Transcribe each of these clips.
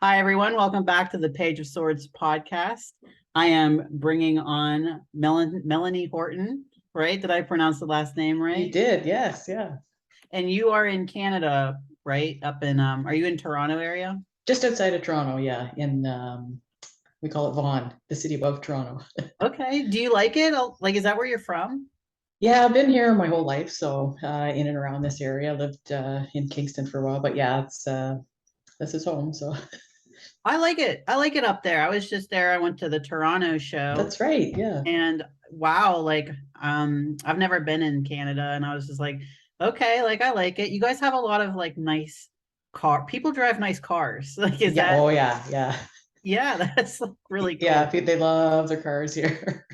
Hi, everyone. Welcome back to the Page of Swords podcast. I am bringing on Melanie Horton, right? Did I pronounce the last name You right? did, yes, yeah. And you are in Canada, right? Up in, are you in Toronto area? Just outside of Toronto, yeah, in we call it Vaughan, the city above Toronto. Okay. Do you like it? Like, is that where you're from? Yeah, I've been here my whole life, so in and around this area. Lived in Kingston for a while, but yeah, it's this is home, so I like it. I like it up there. I was just there. I went to the Toronto show that's right, yeah. and wow, like, I've never been in Canada and I was just like, okay, like, I like it. You guys have a lot of like nice people drive nice cars. Like, is Yeah, that, oh yeah, yeah. yeah, that's like really Yeah, cool. they love their cars here.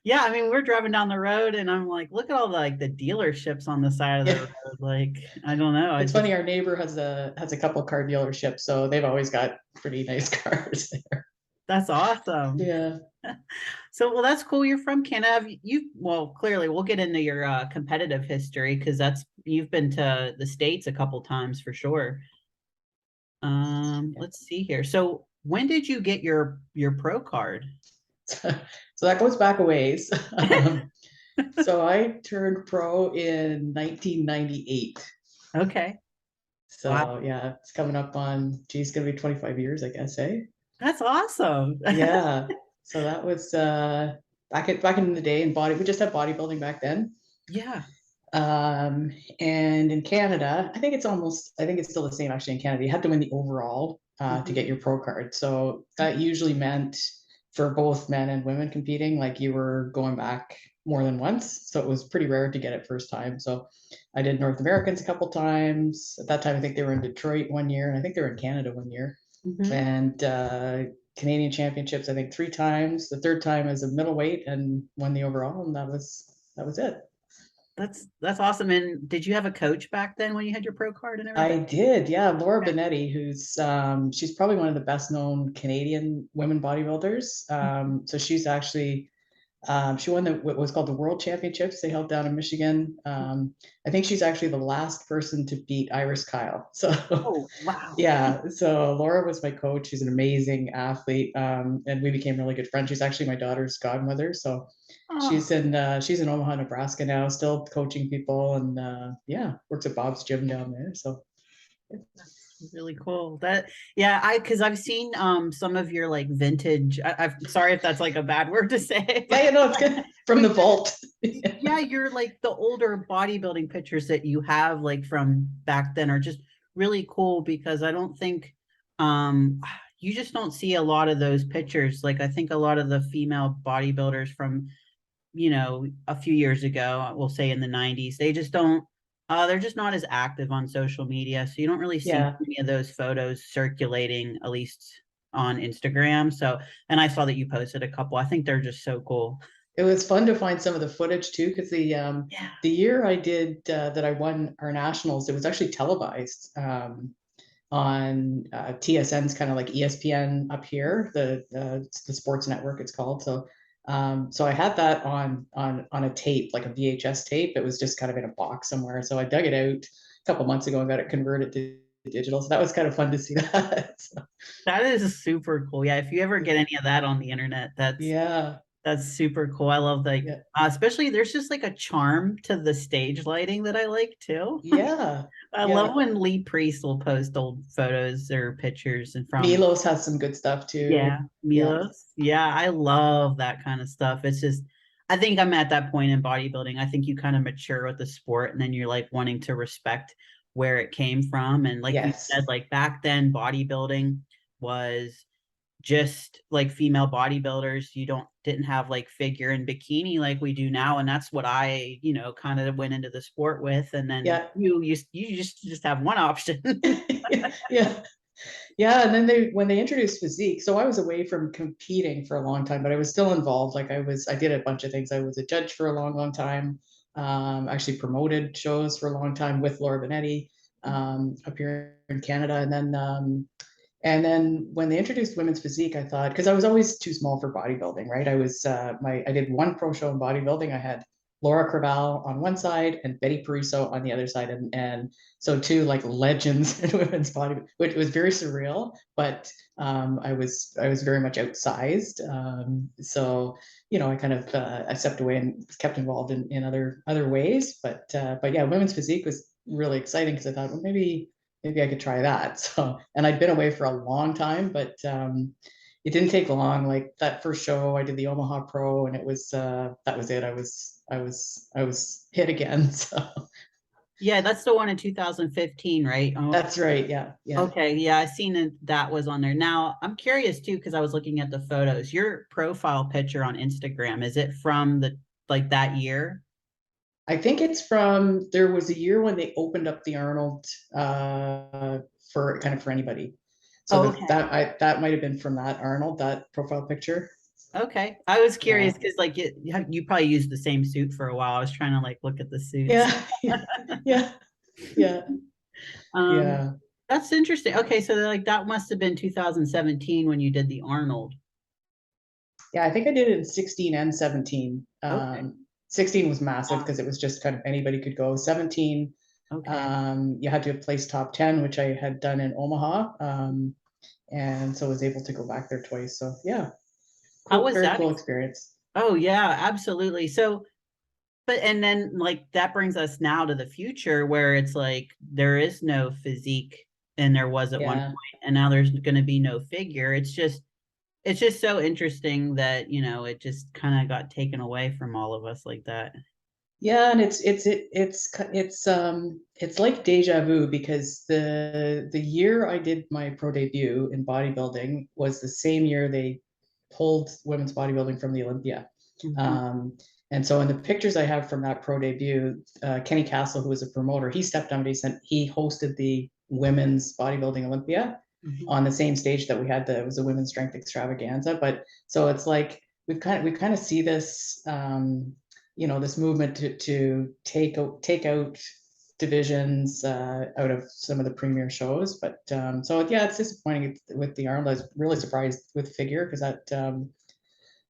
Yeah, I mean, we're driving down the road and I'm like, look at all the like the dealerships on the side of the Yeah. road. Like, I don't know. I It's just funny, our neighbor has a couple car dealerships, so they've always got pretty nice cars there. That's awesome. Yeah. So, well, that's cool. You're from Canada. Well, clearly we'll get into your competitive history because you've been to the States a couple times for sure. Let's see here. So when did you get your pro card? So that goes back a ways. So I turned pro in 1998. Okay. Wow. So yeah, it's coming up on, geez, it's gonna be 25 years, I guess, eh? That's awesome. Yeah. So that was back in the day in body, we just had bodybuilding back then. Yeah. Um, and in Canada, I think it's still the same actually in Canada. You had to win the overall to Mhm. get your pro card. So that usually meant for both men and women competing, like you were going back more than once. So it was pretty rare to get it first time. So I did North Americans a couple times. At that time, I think they were in Detroit one year, and I think they were in Canada one year. Mhm. And Canadian championships, I think three times. The third time as a middleweight and won the overall, and that was it. That's awesome. And did you have a coach back then when you had your pro card and everything? I did, yeah. Laura Okay. Benetti, who's she's probably one of the best known Canadian women bodybuilders. So she's actually she won what was called the World Championships. They held down in Michigan. I think she's actually the last person to beat Iris Kyle. So Oh, wow. yeah, so Laura was my coach. She's an amazing athlete, and we became really good friends. She's actually my daughter's godmother. So Oh, she's in Omaha, Nebraska now, still coaching people, and yeah, works at Bob's Gym down there. So that's really cool. Yeah, because I've seen some of your like vintage. I'm sorry if that's like a bad word to say, yeah, but you know, it's good from the vault. yeah, you're like the older bodybuilding pictures that you have like from back then are just really cool because I don't think um you just don't see a lot of those pictures. Like I think a lot of the female bodybuilders from, a few years ago, we'll say in the 90s, they just don't they're just not as active on social media. So you don't really see Yeah, any of those photos circulating, at least on Instagram. So, and I saw that you posted a couple. I think they're just so cool. it was fun to find some of the footage too, because Yeah. the year I did that I won our nationals, it was actually televised on TSN's kind of like ESPN up here, the sports network it's called. So so I had that on a tape, like a VHS tape. It was just kind of in a box somewhere. So I dug it out a couple months ago and got it converted to digital. So that was kind of fun to see that. So, That is super cool. Yeah, if you ever get any of that on the internet, yeah, that's super cool. I love like yeah, especially there's just like a charm to the stage lighting that I like too. yeah, I love yeah. when Lee Priest will post old photos or pictures and from Milos has some good stuff yeah, too. Yeah, Milos. Yeah, I love that kind of stuff. It's just I think I'm at that point in bodybuilding. I think you kind of mature with the sport and then you're like wanting to respect where it came from. And like you yes, said, like back then bodybuilding was just like female bodybuilders. You didn't have like figure and bikini like we do now, and that's what I kind of went into the sport with. And then yeah, you just have one option. yeah. Yeah, and then when they introduced physique, so I was away from competing for a long time, but I was still involved. Like I did a bunch of things. I was a judge for a long, long time. Actually promoted shows for a long time with Laura Benetti up here in Canada, and then when they introduced women's physique, I thought because I was always too small for bodybuilding, right? I did one pro show in bodybuilding. I had Laura Creval on one side and Betty Paruso on the other side. And so two like legends in women's body, which was very surreal, but I was very much outsized. So, you know, I kind of I stepped away and kept involved in other ways. But yeah, women's physique was really exciting because I thought, well, maybe I could try that. So, and I'd been away for a long time, but it didn't take long. Like that first show, I did the Omaha Pro, and it was that was it. I was hit again. So Yeah, that's the one in 2015, right? Oh, that's right. Yeah, yeah. okay. Yeah, I seen it, that was on there. Now, I'm curious too, because I was looking at the photos. Your profile picture on Instagram, is it from the like that year? I think it's from there was a year when they opened up the Arnold for kind of for anybody. So Oh, that okay. that might have been from that Arnold, that profile picture. Okay. I was Yeah. curious because like you probably used the same suit for a while. I was trying to like look at the suits. Yeah. Yeah. Yeah. Um, Yeah. that's interesting. Okay, so like that must have been 2017 when you did the Arnold. Yeah, I think I did it in 16 and 17. Okay. 16 was massive because it was just kind of anybody could go. 17, Okay. you had to have placed top 10, which I had done in Omaha. And so I was able to go back there twice. So yeah, How cool, was very that? cool experience. Oh yeah, absolutely. So, but and then like that brings us now to the future where it's like there is no physique and there was at one Yeah. point, and now there's going to be no figure. It's just so interesting that, it just kind of got taken away from all of us like that. Yeah, and it's like deja vu because the year I did my pro debut in bodybuilding was the same year they pulled women's bodybuilding from the Olympia. Mhm. Um, and so in the pictures I have from that pro debut, Kenny Castle, who was a promoter, he stepped on it. He hosted the women's bodybuilding Olympia Mhm. on the same stage that we had. It was a women's strength extravaganza. But so it's like we kind of see this you know, this movement to take out divisions out of some of the premier shows. But so yeah, it's disappointing with the Arnold. I was really surprised with figure because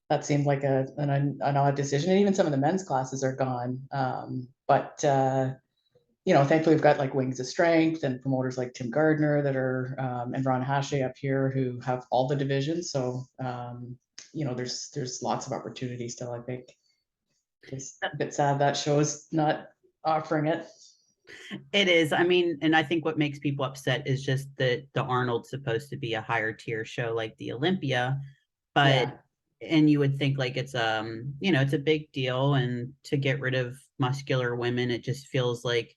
that seemed like an odd decision. And even some of the men's classes are gone. But you know, thankfully we've got like Wings of Strength and promoters like Tim Gardner that are and Ron Hache up here who have all the divisions. So you know, there's lots of opportunity still, I think. Just a bit sad that show is not offering it. It is. I mean, and I think what makes people upset is just that the Arnold's supposed to be a higher tier show like the Olympia, but Yeah. and you would think like it's a big deal, and to get rid of muscular women, it just feels like,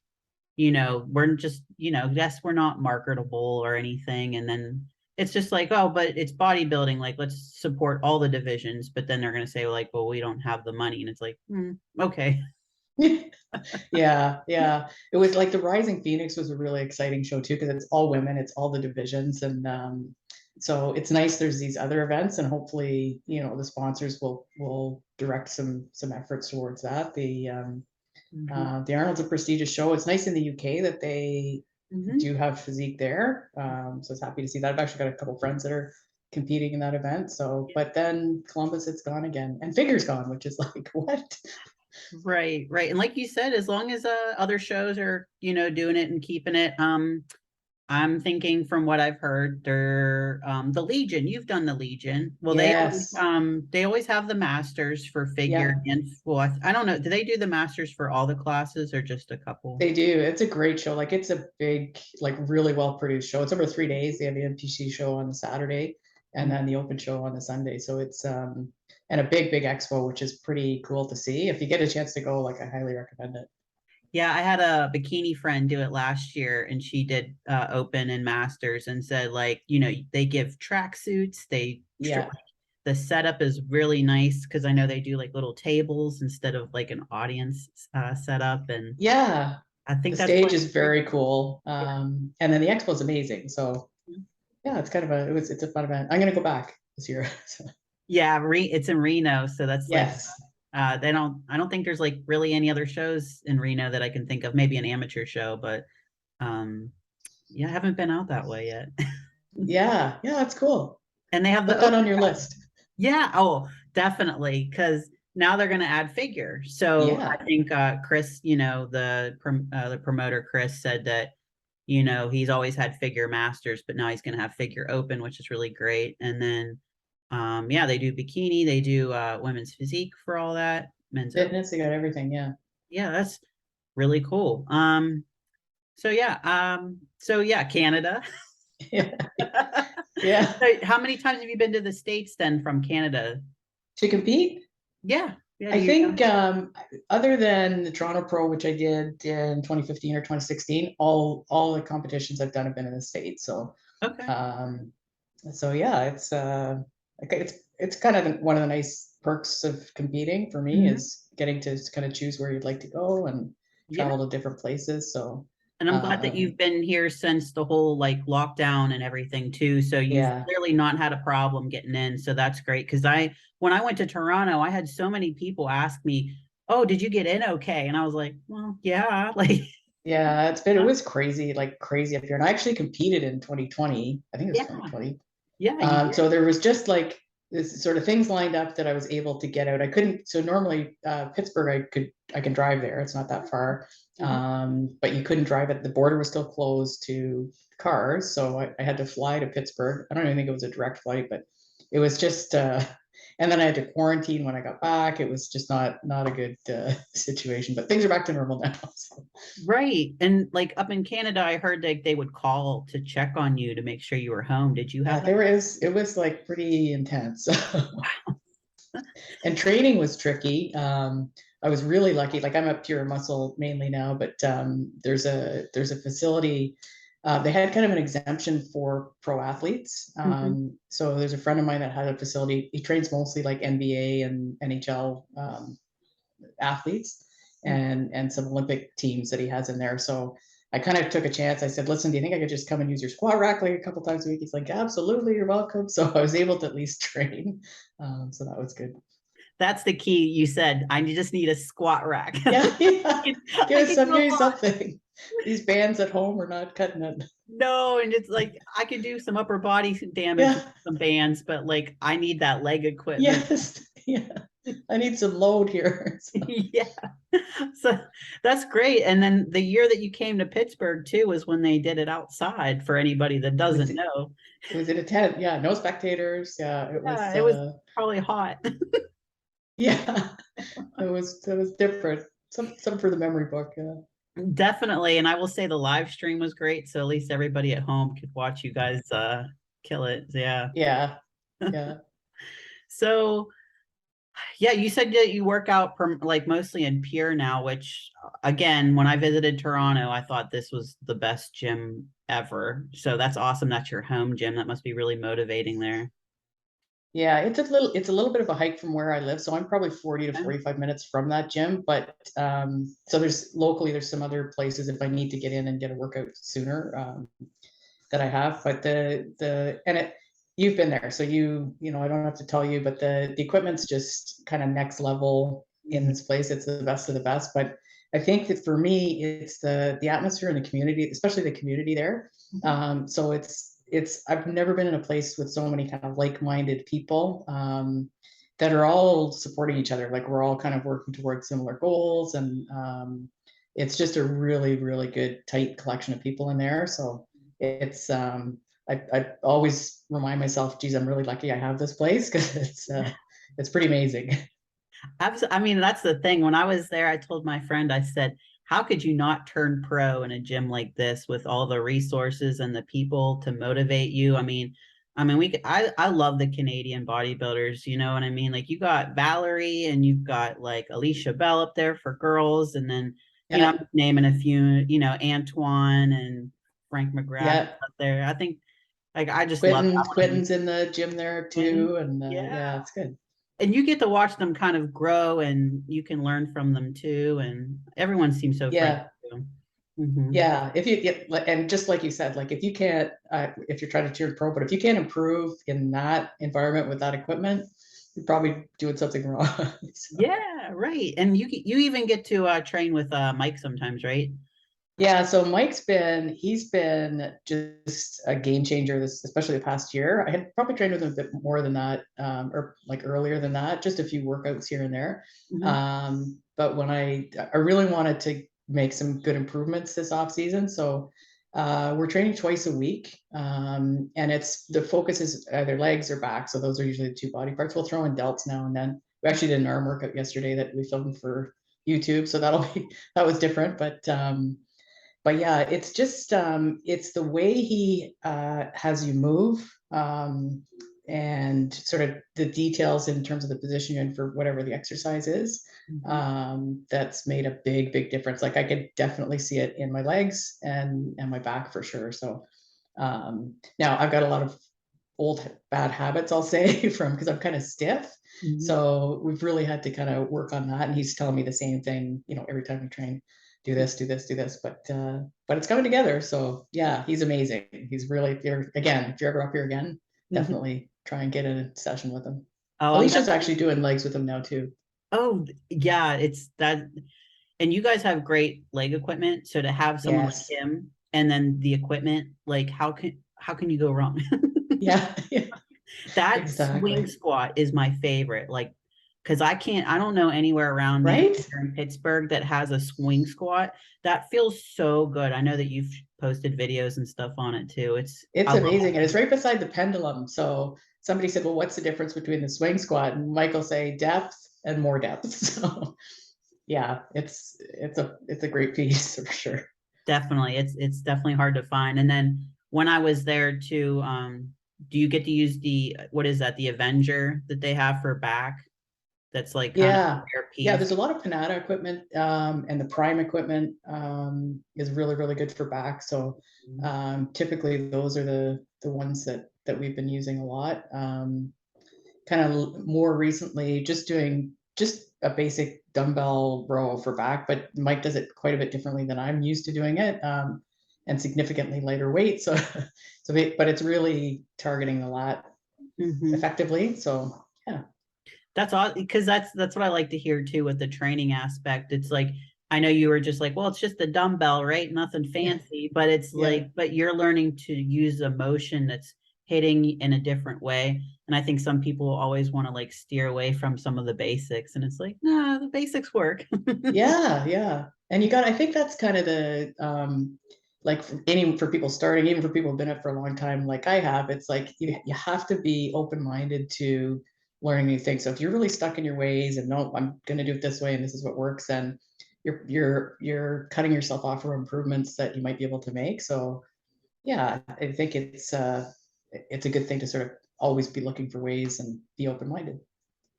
we're just, yes, we're not marketable or anything. And then it's just like, oh, but it's bodybuilding, like let's support all the divisions. But then they're gonna say like, well, we don't have the money, and it's like, okay. Yeah, yeah. It was like the Rising Phoenix was a really exciting show too because it's all women, it's all the divisions, and so it's nice. There's these other events, and hopefully, you know, the sponsors will direct some efforts towards that. Mhm. The Arnold's a prestigious show. It's nice in the UK that they Mhm. do have physique there. So I was happy to see that. I've actually got a couple friends that are competing in that event. So, but then Columbus, it's gone again, and figure's gone, which is like what? Right, right. And like you said, as long as other shows are, doing it and keeping it, I'm thinking from what I've heard, they're the Legion. You've done the Legion. Well, Yes. they always have the Masters for figure Yeah. and well, I don't know. Do they do the Masters for all the classes or just a couple? They do. It's a great show. Like it's a big, like really well produced show. It's over 3 days. They have the NPC show on the Saturday and then the open show on the Sunday. So it's and a big expo, which is pretty cool to see. If you get a chance to go, like I highly recommend it. Yeah, I had a bikini friend do it last year, and she did open and masters, and said like, they give track suits. Yeah. The setup is really nice because I know they do like little tables instead of like an audience setup, and Yeah. I The think that's stage what. is very cool. Yeah. And then the expo is amazing. So yeah, it's kind of it's a fun event. I'm gonna go back this year. So, Yeah, it's in Reno, so that's like yes. I don't think there's like really any other shows in Reno that I can think of. Maybe an amateur show, but um yeah, I haven't been out that way yet. Yeah. Yeah, that's cool. And they have the Put that open. on your list. Yeah, oh, definitely. Because now they're going to add figure. So Yeah. I think Chris, you know, the promoter Chris said that, you know, he's always had figure masters, but now he's going to have figure open, which is really great. And then yeah, they do bikini, they do women's physique for all that, men's open. Fitness, they got everything. Yeah. Yeah, that's really cool. So yeah, Canada. Yeah. Yeah. So how many times have you been to the States then from Canada? To compete? Yeah. Yeah. I think other than the Toronto Pro, which I did in 2015 or 2016, all the competitions I've done have been in the States. So Okay. so yeah, it's kind of one of the nice perks of competing for me is getting to kind of choose where you'd like to go and Yeah. travel to different places. So And I'm glad that you've been here since the whole like lockdown and everything too. So you've yeah. clearly not had a problem getting in. So that's great. Cause when I went to Toronto, I had so many people ask me, "Oh, did you get in okay?" And I was like, "Well, yeah." Like, Yeah, it was crazy, like crazy up here. And I actually competed in 2020. I think it was yeah, 2020. yeah, you did. So there was just like this sort of things lined up that I was able to get out. I couldn't, so normally Pittsburgh, I can drive there. It's not that far. But you couldn't drive it. The border was still closed to cars. So I had to fly to Pittsburgh. I don't even think it was a direct flight, but it was just, and then I had to quarantine when I got back. It was just not a good situation, but things are back to normal now. So. Right. And like up in Canada, I heard that they would call to check on you to make sure you were home. Did you have that? It was like pretty intense. And training was tricky. I was really lucky. Like I'm a pure muscle mainly now, but there's a facility. They had kind of an exemption for pro athletes. So there's a friend of mine that had a facility. He trains mostly like NBA and NHL athletes and some Olympic teams that he has in there. So I kind of took a chance. I said, "Listen, do you think I could just come and use your squat rack like a couple times a week?" He's like, "Absolutely, you're welcome." So I was able to at least train. So that was good. That's the key. You said, I just need a squat rack. Yeah, yeah. Give me do something. These bands at home are not cutting it. No, and it's like I could do some upper body damage with Yeah. some bands, but like I need that leg equipment. Yes. Yeah. I need some load here. So. Yeah. So that's great. And then the year that you came to Pittsburgh too was when they did it outside for anybody that doesn't know. It was in a tent. Yeah, no spectators. Yeah, It was probably hot. Yeah, it was different. Some for the memory book. Yeah. Definitely. And I will say the live stream was great. So at least everybody at home could watch you guys kill it. Yeah. Yeah. Yeah. So yeah, you said that you work out like mostly in Pure now, which again, when I visited Toronto, I thought this was the best gym ever. So that's awesome. That's your home gym. That must be really motivating there. Yeah, it's a little bit of a hike from where I live. So I'm probably 40 to 45 minutes from that gym. But so there's some other places if I need to get in and get a workout sooner that I have. But you've been there, so you know I don't have to tell you, but the equipment's just kind of next level in this place. It's the best of the best. But I think that for me, it's the atmosphere and the community, especially the community there. So I've never been in a place with so many kind of like-minded people that are all supporting each other. Like we're all kind of working towards similar goals, and it's just a really, really good, tight collection of people in there. So it's I always remind myself, geez, I'm really lucky I have this place because it's pretty amazing. I mean, that's the thing. When I was there, I told my friend, I said, how could you not turn pro in a gym like this with all the resources and the people to motivate you? I mean, I love the Canadian bodybuilders, you know what I mean? Like you got Valerie and you've got like Alicia Bell up there for girls. And then, you know, I'm naming a few, you know, Antoine and Frank McGrath up there. I think like, I just love Quentin's in the gym there too. And yeah, it's good. And you get to watch them kind of grow and you can learn from them too. And everyone seems so friendly too. Yeah, if you get, and just like you said, like if you can't, if you're trying to turn pro, but if you can't improve in that environment with that equipment, you're probably doing something wrong. So. Yeah, right. And you even get to train with Mike sometimes, right? Yeah, so he's been just a game changer, especially the past year. I had probably trained with him a bit more than that, or like earlier than that, just a few workouts here and there. Mhm. But when I really wanted to make some good improvements this off season, so we're training twice a week, and the focus is either legs or back. So those are usually the two body parts. We'll throw in delts now and then. We actually did an arm workout yesterday that we filmed for YouTube, so that was different, but yeah, it's just it's the way he has you move, and sort of the details in terms of the position you're in for whatever the exercise is, that's made a big difference. Like I could definitely see it in my legs and my back for sure. So now I've got a lot of old bad habits, I'll say, from because I'm kind of stiff. Mhm. So we've really had to kind of work on that. And he's telling me the same thing, every time we train, do this, do this, do this. But it's coming together. So yeah, he's amazing. He's really, if you're ever up here again, Mhm. definitely try and get in a session with him. Oh, I'm Alicia's definitely. actually doing legs with him now too. Oh, yeah, it's that. And you guys have great leg equipment. So to have someone like Yes. him and then the equipment, like how can you go wrong? Yeah. Yeah. That swing Exactly. squat is my favorite. Like, because I don't know anywhere around me Right? here in Pittsburgh that has a swing squat. That feels so good. I know that you've posted videos and stuff on it too. I It's love amazing. And watching it's it. right beside the pendulum. So somebody said, well, what's the difference between the swing squat? And Michael say depth and more depth. So yeah, it's a great piece for sure. Definitely. It's definitely hard to find. And then when I was there too, do you get to use what is that, the Avenger that they have for back? That's like kind of a Yeah. rare Yeah, piece. there's a lot of Panada equipment, and the Prime equipment is really good for back. So typically those are the ones that we've been using a lot. Kind of more recently, just doing just a basic dumbbell row for back, but Mike does it quite a bit differently than I'm used to doing it, and significantly lighter weight. So, but it's really targeting the lat Mhm. effectively. So, yeah, That's all, because that's what I like to hear too with the training aspect. It's like I know you were just like, well, it's just a dumbbell, right? Nothing yeah, fancy, but it's yeah, like, but you're learning to use a motion that's hitting in a different way. And I think some people always want to like steer away from some of the basics, and it's like, no, the basics work. yeah, yeah. And I think that's kind of the like for people starting, even for people who've been it for a long time, like I have. It's like you have to be open minded to learning new things. So if you're really stuck in your ways and no, I'm going to do it this way and this is what works, then you're cutting yourself off from improvements that you might be able to make. So yeah, I think it's a good thing to sort of always be looking for ways and be open minded.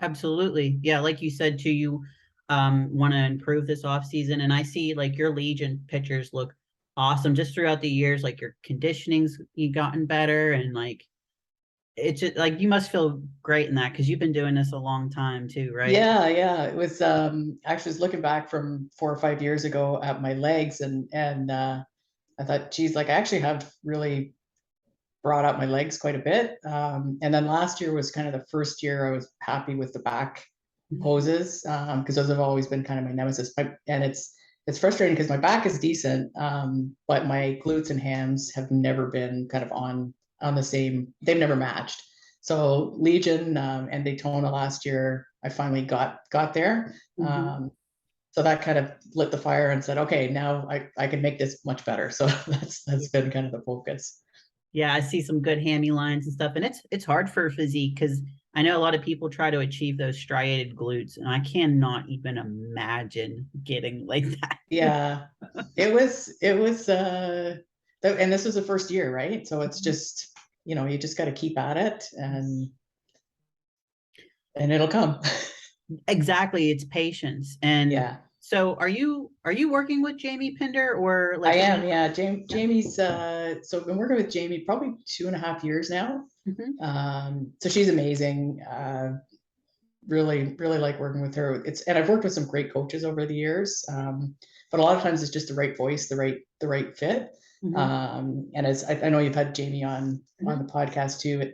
Absolutely. Yeah, like you said too, you want to improve this off season, and I see like your Legion pictures look awesome just throughout the years. Like your conditioning's you gotten better, and like it's just like you must feel great in that because you've been doing this a long time too, right? Yeah, yeah. It was actually was looking back from 4 or 5 years ago at my legs, and I thought, geez, like I actually have really brought up my legs quite a bit. And then last year was kind of the first year I was happy with the back poses, because those have always been kind of my nemesis. And it's frustrating because my back is decent, but my glutes and hams have never been kind of on the same. They've never matched. So Legion, and Daytona last year, I finally got there. Mhm. So that kind of lit the fire and said, okay, now I can make this much better. So that's been kind of the focus. Yeah, I see some good hammy lines and stuff, and it's hard for physique because I know a lot of people try to achieve those striated glutes, and I cannot even imagine getting like that. Yeah, and this was the first year, right? So it's just, you just got to keep at it, and it'll come. Exactly, it's patience. And Yeah, so are you working with Jamie Pinder or I like what do am. you Yeah, yeah. Jamie's. So I've been working with Jamie probably 2.5 years now. Mhm. So she's amazing. Really like working with her. And I've worked with some great coaches over the years, but a lot of times it's just the right voice, the right fit. Mhm. And as I know you've had Jamie on Mhm. the podcast too.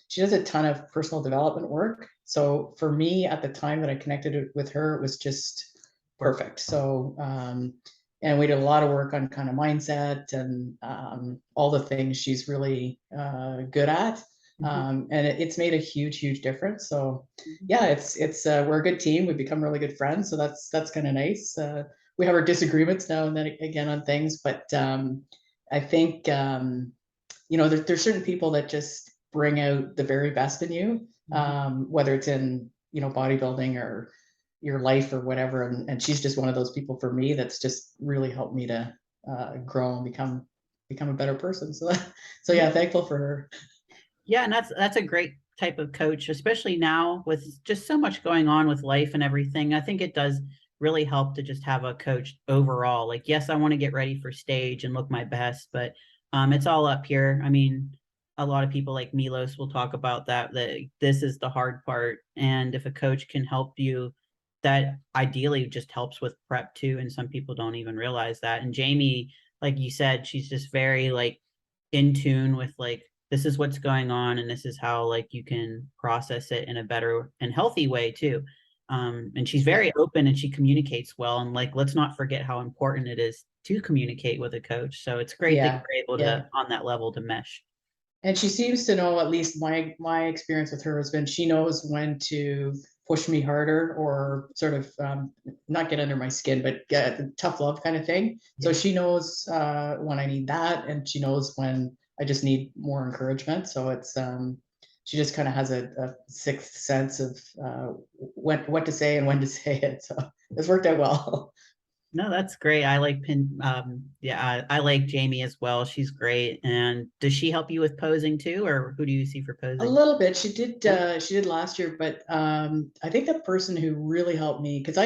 She does a ton of personal development work. So for me, at the time that I connected with her, it was just perfect. So and we did a lot of work on kind of mindset and all the things she's really good at. And it's made a huge difference. So yeah, it's we're a good team. We've become really good friends. So that's kind of nice. We have our disagreements now and then again on things, but I think there's certain people that just bring out the very best in you, whether it's in bodybuilding or your life or whatever. And she's just one of those people for me that's just really helped me to grow and become a better person. So yeah, thankful for her. Yeah, and that's a great type of coach, especially now with just so much going on with life and everything. I think it does really help to just have a coach overall. Like, yes, I want to get ready for stage and look my best, but it's all up here. I mean, a lot of people like Milos will talk about that this is the hard part. And if a coach can help you, that ideally just helps with prep too. And some people don't even realize that. And Jamie, like you said, she's just very like in tune with like, this is what's going on and this is how like you can process it in a better and healthy way too. And she's very open and she communicates well, and like let's not forget how important it is to communicate with a coach. So it's great that you're able to on that level to mesh. And she seems to know, at least my experience with her has been, she knows when to push me harder or sort of not get under my skin, but get tough love kind of thing. So she knows when I need that, and she knows when I just need more encouragement. So it's she just kind of has a sixth sense of what to say and when to say it. So it's worked out well. No, that's great. I like I like Jamie as well. She's great. And does she help you with posing too, or who do you see for A posing? little bit. She did last year, but I think the person who really helped me, because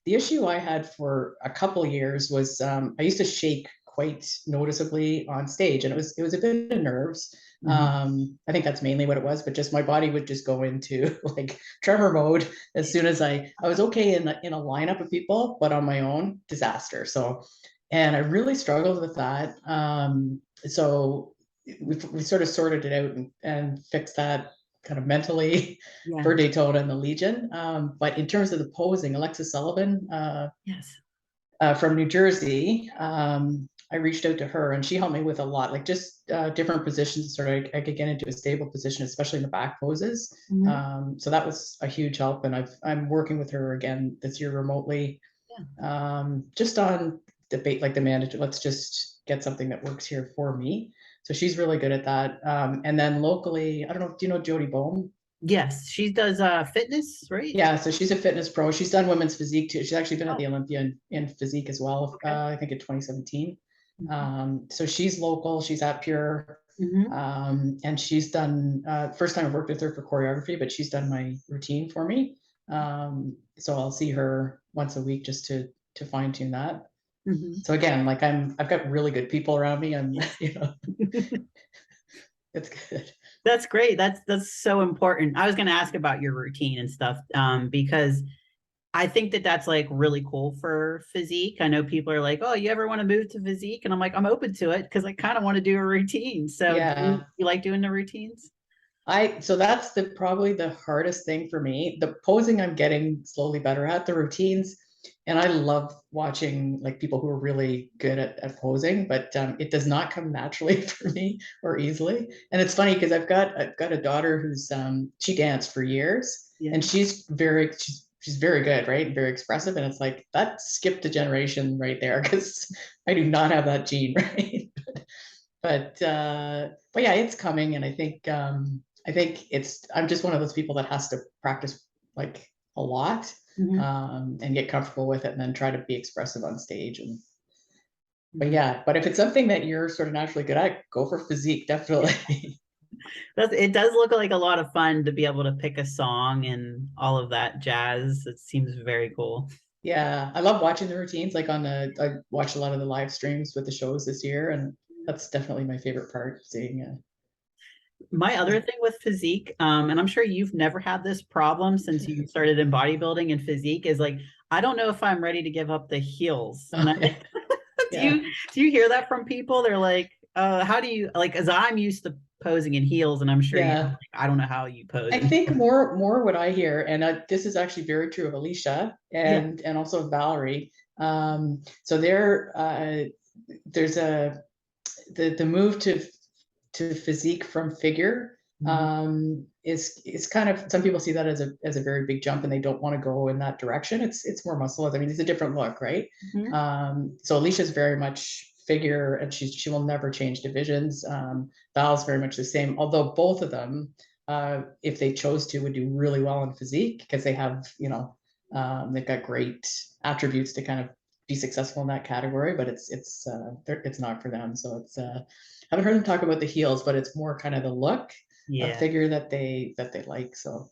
the issue I had for a couple of years was I used to shake quite noticeably on stage, and it was a bit of nerves. I think that's mainly what it was, but just my body would just go into like tremor mode as soon as I was okay in a lineup of people, but on my own, disaster. So, and I really struggled with that. So we sort of sorted it out and fixed that kind of mentally for Daytona and the Legion. But in terms of the posing, Alexis Sullivan, Yes. From New Jersey, I reached out to her and she helped me with a lot, like just different positions, sort of I could get into a stable position, especially in the back poses. So that was a huge help. And I'm working with her again this year remotely, just on debate, like the manager, let's just get something that works here for me. So she's really good at that. And then locally, I don't know, do you know Jody Bohm? Yes, she does fitness, right? Yeah, so she's a fitness pro. She's done women's physique too. She's actually been at the Olympia in physique as well. I think in 2017. So she's local. She's at Pure, and she's done. First time I've worked with her for choreography, but she's done my routine for me. So I'll see her once a week just to fine tune that. So again, like I've got really good people around me, and it's good. That's great. That's so important. I was going to ask about your routine and stuff, because I think that's like really cool for physique. I know people are like, "Oh, you ever want to move to physique?" And I'm like, I'm open to it because I kind of want to do a routine. So, you like doing the routines? So that's probably the hardest thing for me. The posing I'm getting slowly better at, the routines, and I love watching like people who are really good at posing, but it does not come naturally for me or easily. And it's funny because I've got a daughter who's she danced for years, and she's very good, right? Very expressive, and it's like that skipped a generation right there because I do not have that gene, right? But yeah, it's coming, and I think I'm just one of those people that has to practice like a lot, and get comfortable with it, and then try to be expressive on stage. And but if it's something that you're sort of naturally good at, go for physique, definitely. It does look like a lot of fun to be able to pick a song and all of that jazz. It seems very cool. Yeah, I love watching the routines. Like I watched a lot of the live streams with the shows this year, and that's definitely my favorite part, seeing. My other thing with physique, and I'm sure you've never had this problem since you started in bodybuilding and physique, is like, I don't know if I'm ready to give up the heels. And do you hear that from people? They're like, how do you like, as I'm used to posing in heels, and I'm sure like, I don't know how you pose. I think more what I hear, and this is actually very true of Alicia and also Valerie, So there's the move to physique from figure is kind of, some people see that as a very big jump and they don't want to go in that direction. It's more muscle. I mean, it's a different look, right? So Alicia's very much figure, and she will never change divisions. Val's very much the same, although both of them, if they chose to, would do really well in physique because they have, they've got great attributes to kind of be successful in that category, but it's not for them. So it's I haven't heard them talk about the heels, but it's more kind of the look of figure that they like. So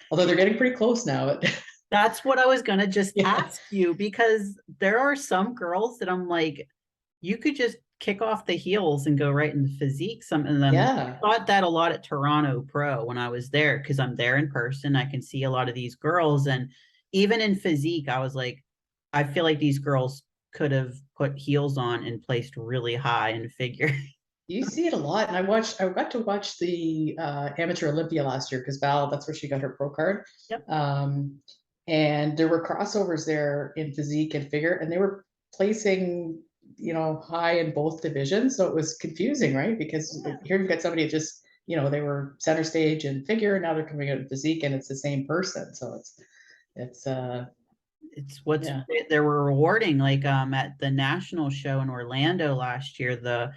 although they're getting pretty close now. That's what I was gonna just ask you, because there are some girls that I'm like, you could just kick off the heels and go right into physique. Some of them, I thought that a lot at Toronto Pro when I was there, because I'm there in person. I can see a lot of these girls, and even in physique, I was like, I feel like these girls could have put heels on and placed really high in figure. You see it a lot, and I got to watch the Amateur Olympia last year because Val, that's where she got her pro card. Yep. And there were crossovers there in physique and figure, and they were placing, high in both divisions. So it was confusing, right? Because here you've got somebody just, they were center stage and figure, and now they're coming out in physique, and it's the same person. So it's what's they were rewarding, like at the national show in Orlando last year, the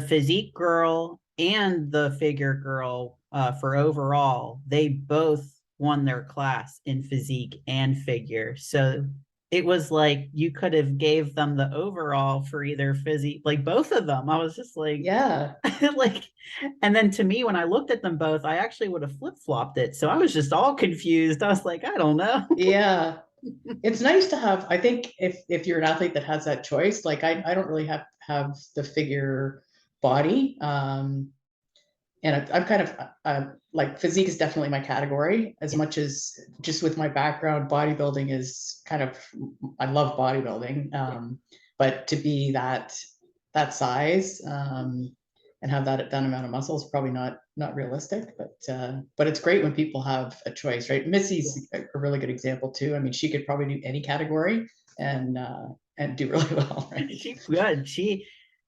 physique girl and the figure girl for overall, they both won their class in physique and figure. So it was like you could have gave them the overall for either physique, like both of them. I was just like, like, and then to me, when I looked at them both, I actually would have flip-flopped it. So I was just all confused. I was like, I don't know. It's nice to have, I think if you're an athlete that has that choice, like I don't really have the figure body. And I'm kind of like, physique is definitely my category, as much as just with my background, bodybuilding is kind of, I love bodybuilding. But to be that size and have that amount of muscle is probably not realistic, but it's great when people have a choice, right? Missy's a really good example too. I mean, she could probably do any category and do really well, right? She's good.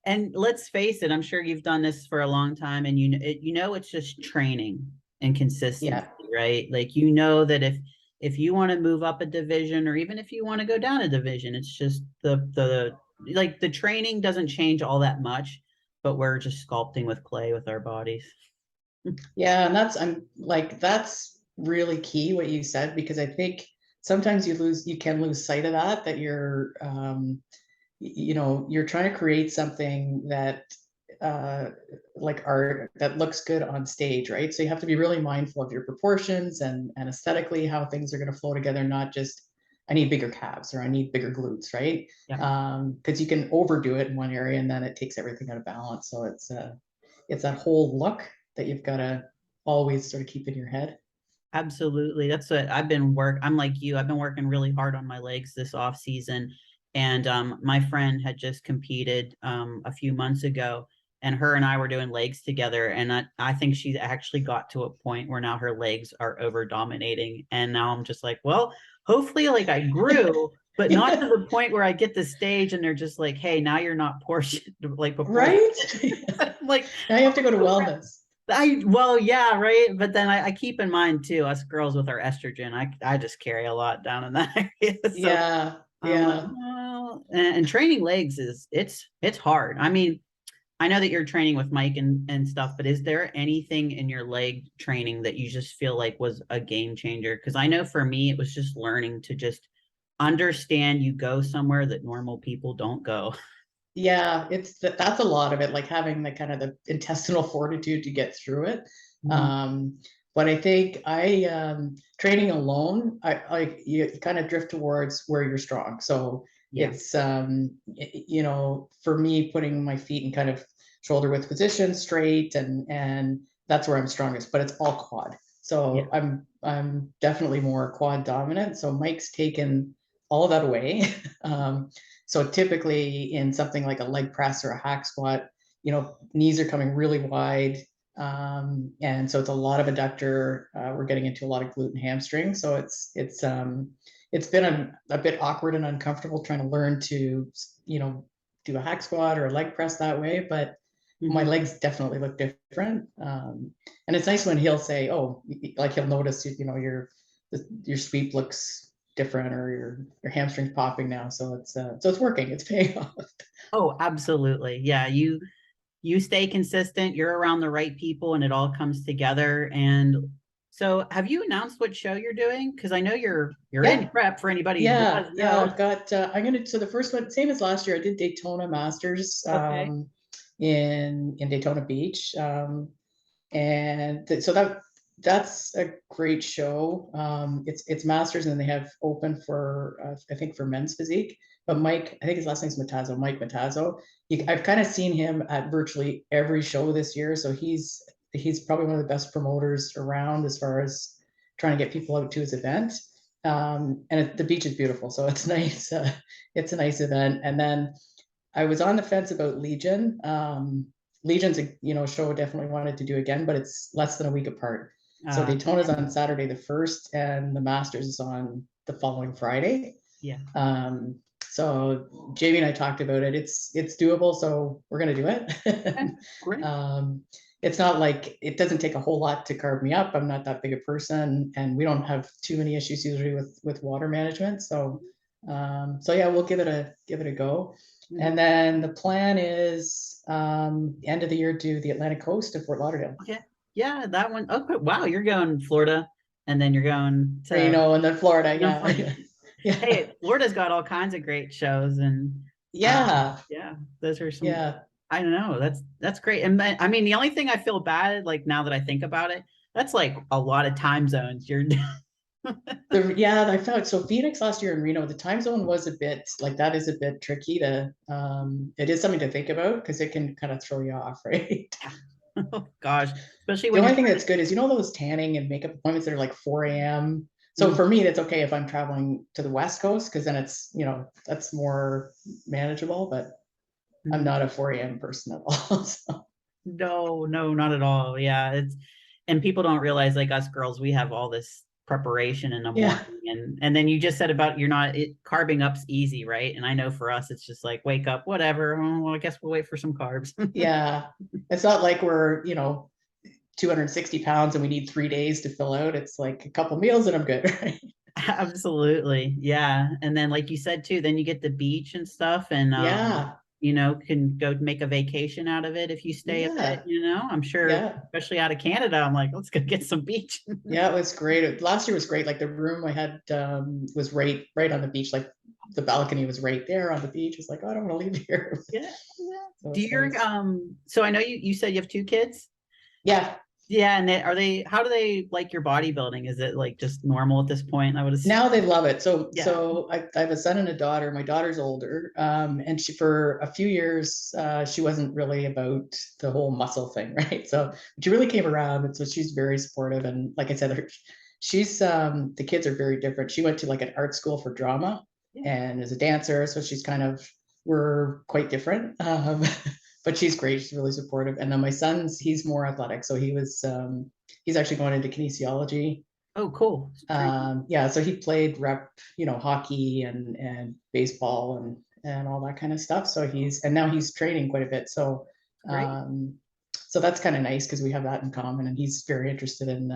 And let's face it, I'm sure you've done this for a long time, and it's just training and consistency, right? Like, that if you want to move up a division, or even if you want to go down a division, it's just the training doesn't change all that much, but we're just sculpting with clay with our bodies. And that's really key what you said, because I think sometimes you can lose sight of that you're you're trying to create something that like art that looks good on stage, right? So you have to be really mindful of your proportions and aesthetically how things are going to flow together, not just I need bigger calves or I need bigger glutes, right? Because you can overdo it in one area and then it takes everything out of balance. So it's that whole look that you've got to always sort of keep in your head. Absolutely. That's what I'm like you. I've been working really hard on my legs this off season. And my friend had just competed a few months ago, and her and I were doing legs together. And I think she's actually got to a point where now her legs are over dominating. And now I'm just like, well, hopefully like I grew, but not to the point where I get the stage and they're just like, hey, now you're not portioned like before. Right? Like, now you have to go to wellness. Right. But then I keep in mind too, us girls with our estrogen, I just carry a lot down in that area. So, and training legs it's hard. I mean, I know that you're training with Mike and stuff, but is there anything in your leg training that you just feel like was a game changer? Because I know for me, it was just learning to just understand you go somewhere that normal people don't go. That's a lot of it, like having the kind of the intestinal fortitude to get through it. But I think training alone, you kind of drift towards where you're strong. So it's for me, putting my feet in kind of shoulder width position, straight, and that's where I'm strongest. But it's all quad. So I'm definitely more quad dominant. So Mike's taken all of that away. So typically in something like a leg press or a hack squat, knees are coming really wide. And so it's a lot of adductor. We're getting into a lot of glute and hamstring. So it's it's been a bit awkward and uncomfortable trying to learn to, you know, do a hack squat or a leg press that way, but my Mhm. legs definitely look different. And it's nice when he'll say, oh, like he'll notice, you know, your sweep looks different or your hamstring's popping now. So it's working. It's paying off. Oh, absolutely. Yeah, you stay consistent, you're around the right people and it all comes together. And so have you announced what show you're doing? Because I know you're in Yeah. prep for anybody who Yeah. does Yeah. know. I've got, so the first one, same as last year, I did Daytona Masters, Okay. in Daytona Beach. So that's a great show. It's Masters, and then they have open for I think for men's physique. But Mike, I think his last name's Matazzo, Mike Matazzo. I've kind of seen him at virtually every show this year, so he's probably one of the best promoters around as far as trying to get people out to his event. The beach is beautiful, so it's nice. It's a nice event. And then I was on the fence about Legion. Legion's a show I definitely wanted to do again, but it's less than a week apart. So Uh, Daytona's on Saturday the 1st, and the Masters is on the following Friday. yeah. So Jamie and I talked about it. It's doable, so we're gonna do Okay, it. great. It's not like it doesn't take a whole lot to carve me up. I'm not that big a person, and we don't have too many issues usually with water management. So yeah, we'll give it a go. Mhm. And then the plan is end of the year do the Atlantic Coast of Fort Lauderdale. Okay. Yeah, that one. Okay. Wow, you're going Florida and then you're going to And then Florida, Florida. yeah. Yeah. Hey, Florida's got all kinds of great shows and Yeah. yeah, those are some Yeah. I don't know. That's great. And then, I mean, the only thing I feel bad, like now that I think about it, that's like a lot of time zones. You're Yeah, I found so Phoenix last year and Reno, the time zone was a bit like that is a bit tricky to it is something to think about because it can kind of throw you off, right? oh gosh, especially The when you're only thing that's good is those tanning and makeup appointments that are like 4 a.m. So mm, for me, that's okay if I'm traveling to the West Coast because then it's, that's more manageable, but I'm mm, not a 4 a.m. person at all. So no, no, not at all. Yeah, it's and people don't realize like us girls, we have all this preparation in the morning yeah. and then you just said about you're not carving up's easy, right? And I know for us it's just like wake up, whatever. Oh, well, I guess we'll wait for some carbs. Yeah. It's not like we're, 260 pounds and we need 3 days to fill out. It's like a couple meals and I'm good, right? Absolutely. Yeah. And then like you said too, then you get the beach and stuff and Yeah. can go make a vacation out of it if you stay a bit, Yeah. I'm sure Yeah. especially out of Canada, I'm like, let's go get some beach. Yeah, it was great. Last year was great. Like the room I had was right on the beach. Like the balcony was right there on the beach. It's like, oh, I don't want to leave here. Yeah. Yeah. So Do it's your nice. so I know you said you have two kids? Yeah. Yeah, and how do they like your bodybuilding? Is it like just normal at this point? I would assume. Now they love it. So Yeah. so I have a son and a daughter. My daughter's older. And she for a few years she wasn't really about the whole muscle thing, right? So she really came around, and so she's very supportive. And like I said, she's the kids are very different. She went to like an art school for drama Yeah. and is a dancer, so she's kind of we're quite different. But she's great. She's really supportive. And then my son's he's more athletic, so he's actually going into kinesiology. Oh, cool. Yeah, so he played rep, hockey and baseball and all that kind of stuff. So now he's training quite a bit. Great. So that's kind of nice because we have that in common, and he's very interested in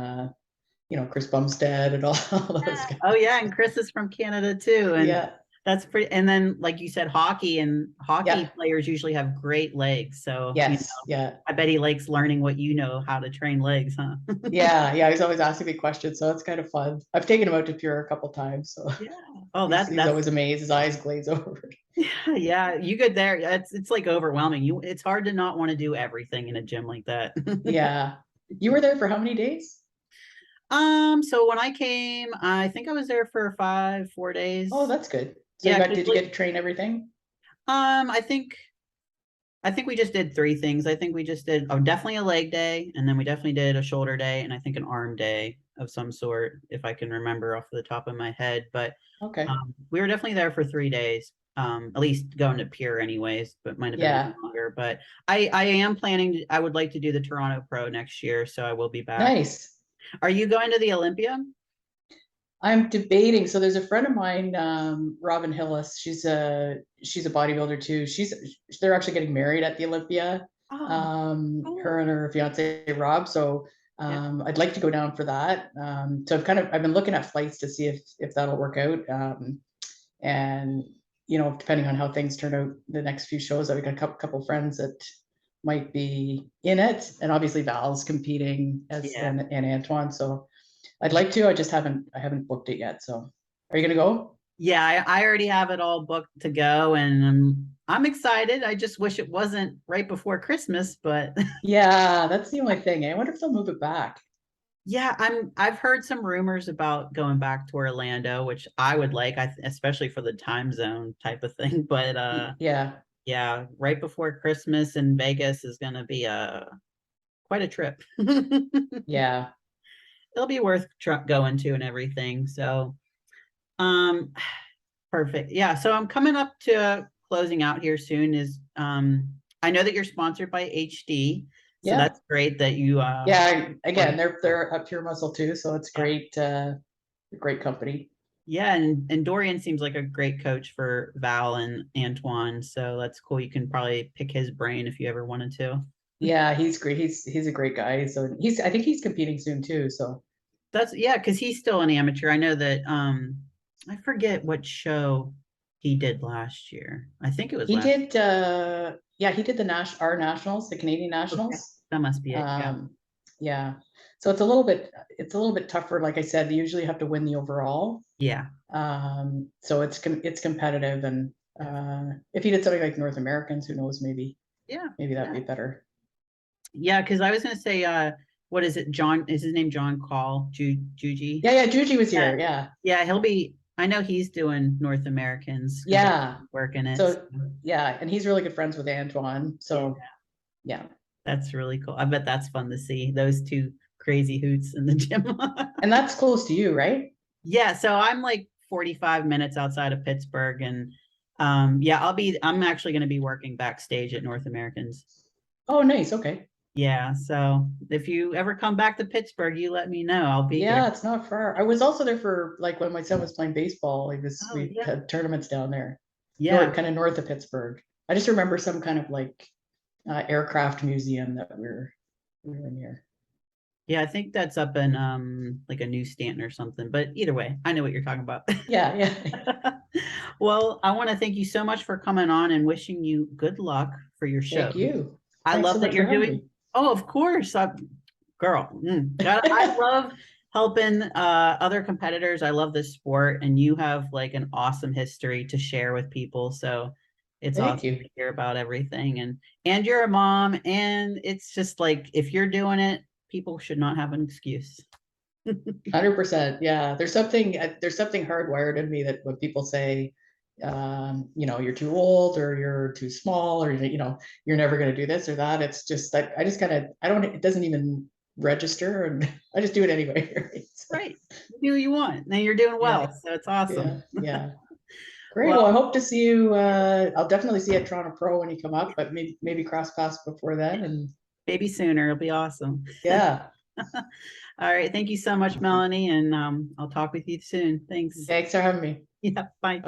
Chris Bumstead and all those Yeah. guys. Oh yeah, and Chris is from Canada too, and Yeah, that's pretty. And then, like you said, hockey and yeah, hockey players usually have great legs. So yes, yeah, I bet he likes learning what you know how to train legs, huh? yeah. He's always asking me questions, so it's kind of fun. I've taken him out to Pure a couple times, so Yeah. Oh, he's always amazed. His eyes glaze over. yeah. You get there. It's like overwhelming. It's hard to not want to do everything in a gym like that. Yeah, you were there for how many days? So when I came, I think I was there for 4 days. Oh, that's good. So Yeah, did you get to train everything? I think we just did three things. I think we just did definitely a leg day, and then we definitely did a shoulder day, and I think an arm day of some sort, if I can remember off the top of my head. But Okay. we were definitely there for 3 days, at least going to Pure anyways, but might have been a Yeah. little longer. But I am planning, I would like to do the Toronto Pro next year, so I will be back. Nice. Are you going to the Olympia? I'm debating. So there's a friend of mine, Robin Hillis. She's a bodybuilder too. They're actually getting married at the Olympia. Oh, Her cool. and her fiance Rob. So Yeah. I'd like to go down for that. So I've been looking at flights to see if that'll work out. And depending on how things turn out, the next few shows, I've got a couple friends that might be in it, and obviously Val's competing Yeah. and Antoine. So I'd like to. I haven't booked it yet. So are you gonna go? Yeah, I already have it all booked to go, and I'm excited. I just wish it wasn't right before Christmas, but Yeah, that's the only thing. I wonder if they'll move it back. yeah, I've heard some rumors about going back to Orlando, which I would like, especially for the time zone type of thing. But Yeah, yeah, right before Christmas in Vegas is going to be quite a trip. yeah, It'll be worth going to and everything. So, um, perfect. Yeah. So I'm coming up to closing out here soon. I know that you're sponsored by HD, so yeah, that's great that you yeah. Again, are. they're up Pure Muscle too, so it's Yeah. great. Great company. Yeah, and Dorian seems like a great coach for Val and Antoine, so that's cool. You can probably pick his brain if you ever wanted to. Yeah, he's great. He's a great guy. So I think he's competing soon too. So That's yeah, because he's still an amateur. I know that I forget what show he did last year. I think it was he last. did. Yeah, he did our nationals, the Canadian Okay. nationals. That must be it. Yeah. Um, yeah. So it's a little bit tougher. Like I said, you usually have to win the overall. Yeah. So it's competitive, and if he did something like North Americans, who knows? Yeah. Maybe that'd Yeah. be better. Yeah, because I was gonna say, what is it? John, is his name John Call? Juji? Yeah, yeah. Juji was Yeah. here. Yeah, Yeah, he'll be. I know he's doing North Americans because they're yeah. working it. So yeah, and he's really good friends with Antoine. Yeah, So yeah, that's really cool. I bet that's fun to see those two crazy hoots in the gym. and that's close to you, right? Yeah, so I'm like 45 minutes outside of Pittsburgh, and yeah, I'm actually going to be working backstage at North Americans. Oh, nice. Okay. Yeah, so if you ever come back to Pittsburgh, you let me know. I'll be here. Yeah, it's not far. I was also there for like when my son was playing baseball. Oh We yeah. had tournaments down there, Yeah. kind of north of Pittsburgh. I just remember some kind of like aircraft museum that we were near. Yeah, I think that's up in like a newsstand or something. But either way, I know what you're talking about. Yeah, yeah. Well, I want to thank you so much for coming on and wishing you good luck for your show. Thank you. I Thanks so love that much for you're having doing. me. Oh, of course, girl. I love helping other competitors. I love this sport, and you have like an awesome history to share with people. So it's Thank awesome to you. hear about everything. And you're a mom, and it's just like if you're doing it, people should not have an excuse. 100%. Yeah. There's something hardwired in me that when people say, you're too old or you're too small or, you're never going to do this or that. It's just that I just kind of, I don't, it doesn't even register and I just do it anyway. Right? So, Right. Do what you want. And you're doing yeah. well. So it's awesome. Yeah. Yeah. Great. Well, I Well, hope to see you. I'll definitely see you at Toronto Pro when you come up, but maybe cross paths before then. And maybe sooner. It'll be awesome. yeah. All right. Thank you so much, Melanie. And I'll talk with you soon. Thanks. Thanks for having me. Yeah. Bye.